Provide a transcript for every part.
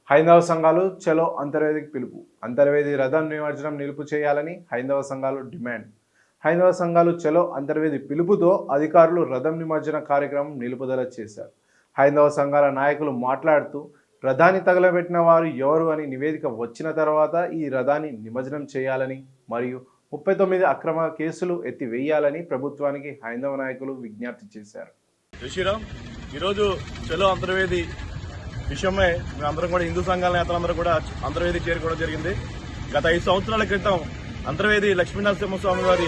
హైందవ సంఘాలు చలో అంతర్వేదికి పిలుపు. అంతర్వేది రథం నిమజ్జనం నిలుపు చేయాలని హైందవ సంఘాలు డిమాండ్. హైందవ సంఘాలు చలో అంతర్వేది పిలుపుతో అధికారులు రథం నిమజ్జన కార్యక్రమం నిలుపుదల చేశారు. హైందవ సంఘాల నాయకులు మాట్లాడుతూ రథాన్ని తగలబెట్టిన వారు ఎవరు అని నివేదిక వచ్చిన తర్వాత ఈ రథాన్ని నిమజ్జనం చేయాలని మరియు 39 అక్రమ కేసులు ఎత్తివేయాలని ప్రభుత్వానికి హైందవ నాయకులు విజ్ఞప్తి చేశారు. ఈరోజు చలో అంతర్వేది విషయమై మేమందరం కూడా హిందూ సంఘాల నేతలందరూ కూడా అంతర్వేది చేరుకోవడం జరిగింది. గత 5 సంవత్సరాల క్రితం అంతర్వేది లక్ష్మీనరసింహస్వామి వారి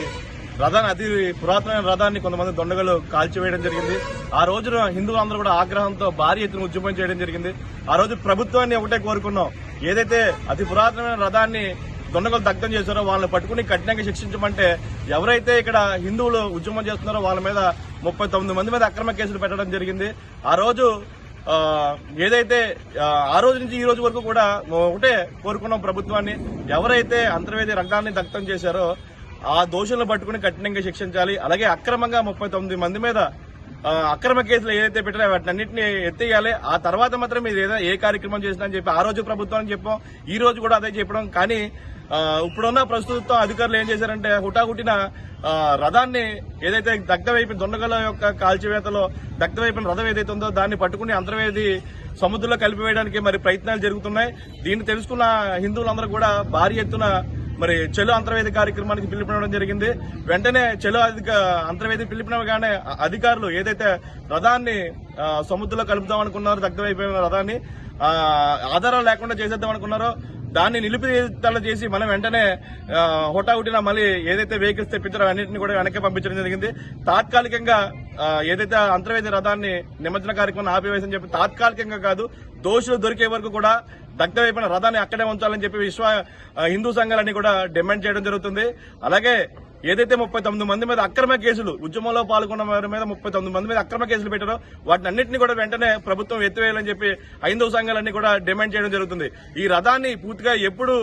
రథాన్ని, అతి పురాతనమైన రథాన్ని కొంతమంది దొండగలు కాల్చివేయడం జరిగింది. ఆ రోజున హిందువులందరూ కూడా ఆగ్రహంతో భారీ ఎత్తున ఉద్యమం చేయడం జరిగింది. ఆ రోజు ప్రభుత్వాన్ని ఒకటే కోరుకున్నాం, ఏదైతే అతి పురాతనమైన రథాన్ని దొండగలు దగ్ధం చేశారో వాళ్ళని పట్టుకుని కఠినంగా శిక్షించమంటే, ఎవరైతే ఇక్కడ హిందువులు ఉద్యమం చేస్తున్నారో వాళ్ళ మీద 39 మంది మీద అక్రమ కేసులు పెట్టడం జరిగింది. ఆ రోజు ఏదైతే ఆ రోజు నుంచి ఈ రోజు వరకు కూడా ఒకటే కోరుకున్నాం ప్రభుత్వాన్ని, ఎవరైతే అంతర్వేది రథాన్ని దగ్ధం చేశారో ఆ దోషులను పట్టుకుని కఠినంగా శిక్షించాలి. అలాగే అక్రమంగా 39 మంది మీద అక్రమ కేసులు ఏదైతే పెట్టారో వాటిని అన్నింటినీ ఎత్తేయాలి. ఆ తర్వాత మాత్రం మీరు ఏ కార్యక్రమం చేసినా అని చెప్పి ఆ రోజు ప్రభుత్వానికి చెప్పాం, ఈ రోజు కూడా అదే చెప్పడం. కానీ ఇప్పుడున్న ప్రస్తుతం అధికారులు ఏం చేశారంటే, హుటాహుటిన రథాన్ని ఏదైతే దగ్ధమైపోయిన దొండగల యొక్క కాల్చివేతలో దగ్ధమైపోయిన రథం ఏదైతే ఉందో దాన్ని పట్టుకుని అంతర్వేది సముద్రంలో కలిపివేయడానికి మరి ప్రయత్నాలు జరుగుతున్నాయి. దీన్ని తెలుసుకున్న హిందువులందరూ కూడా భారీ ఎత్తున మరి చలో అంతర్వేది కార్యక్రమానికి పిలుపునివ్వడం జరిగింది. వెంటనే చలో అంతర్వేది పిలుపునివ్వగానే అధికారులు ఏదైతే రథాన్ని సముద్రంలో కలుపుదాం అనుకున్నారో, దగ్ధమైపోయిన రథాన్ని ఆధారాలు లేకుండా చేసేద్దాం అనుకున్నారో దాన్ని నిలుపుదల చేసి మనం వెంటనే హుటాహుటిన మళ్ళీ ఏదైతే వెహికల్స్ తెప్పించారో అన్నింటినీ కూడా వెనక్కి పంపించడం జరిగింది. తాత్కాలికంగా ఏదైతే అంతర్వేది రథాన్ని నిమజ్జన కార్యక్రమం ఆపివేసని చెప్పి, తాత్కాలికంగా కాదు, దోషులు దొరికే వరకు కూడా దగ్ధమైపోయిన రథాన్ని అక్కడే ఉంచాలని చెప్పి హిందూ సంఘాలన్నీ కూడా డిమాండ్ చేయడం జరుగుతుంది. అలాగే ఏదైతే 39 మంది మీద అక్రమ కేసులు, ఉద్యమంలో పాల్గొన్న వారి మీద 39 మంది మీద అక్రమ కేసులు పెట్టారో వాటిని అన్నింటినీ కూడా వెంటనే ప్రభుత్వం ఎత్తివేయాలని చెప్పి హైందవ సంఘాలన్నీ కూడా డిమాండ్ చేయడం జరుగుతుంది. ఈ రథాన్ని పూర్తిగా ఎప్పుడు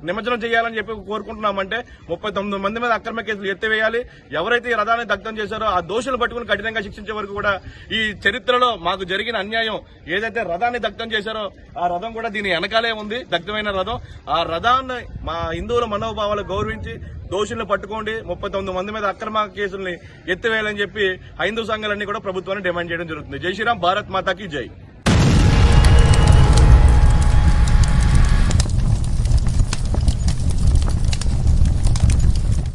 నిమజ్జనం చేయాలని చెప్పి కోరుకుంటున్నామంటే, 39 మంది మీద అక్రమ కేసులు ఎత్తివేయాలి. ఎవరైతే ఈ రథాన్ని దగ్ధం చేశారో ఆ దోషులు పట్టుకుని కఠినంగా శిక్షించే వరకు కూడా ఈ చరిత్రలో మాకు జరిగిన అన్యాయం, ఏదైతే రథాన్ని దగ్ధం చేశారో ఆ రథం కూడా దీని వెనకాలే ఉంది, దగ్ధమైన రథం. ఆ రథాన్ని మా హిందువుల మనోభావాలు గౌరవించి దోషులను పట్టుకోండి, 39 మంది మీద అక్రమ కేసుల్ని ఎత్తివేయాలని చెప్పి హైందూ సంఘాలన్నీ కూడా ప్రభుత్వాన్ని డిమాండ్ చేయడం జరుగుతుంది. జై శ్రీరామ్, భారత్ మాతాకి జై.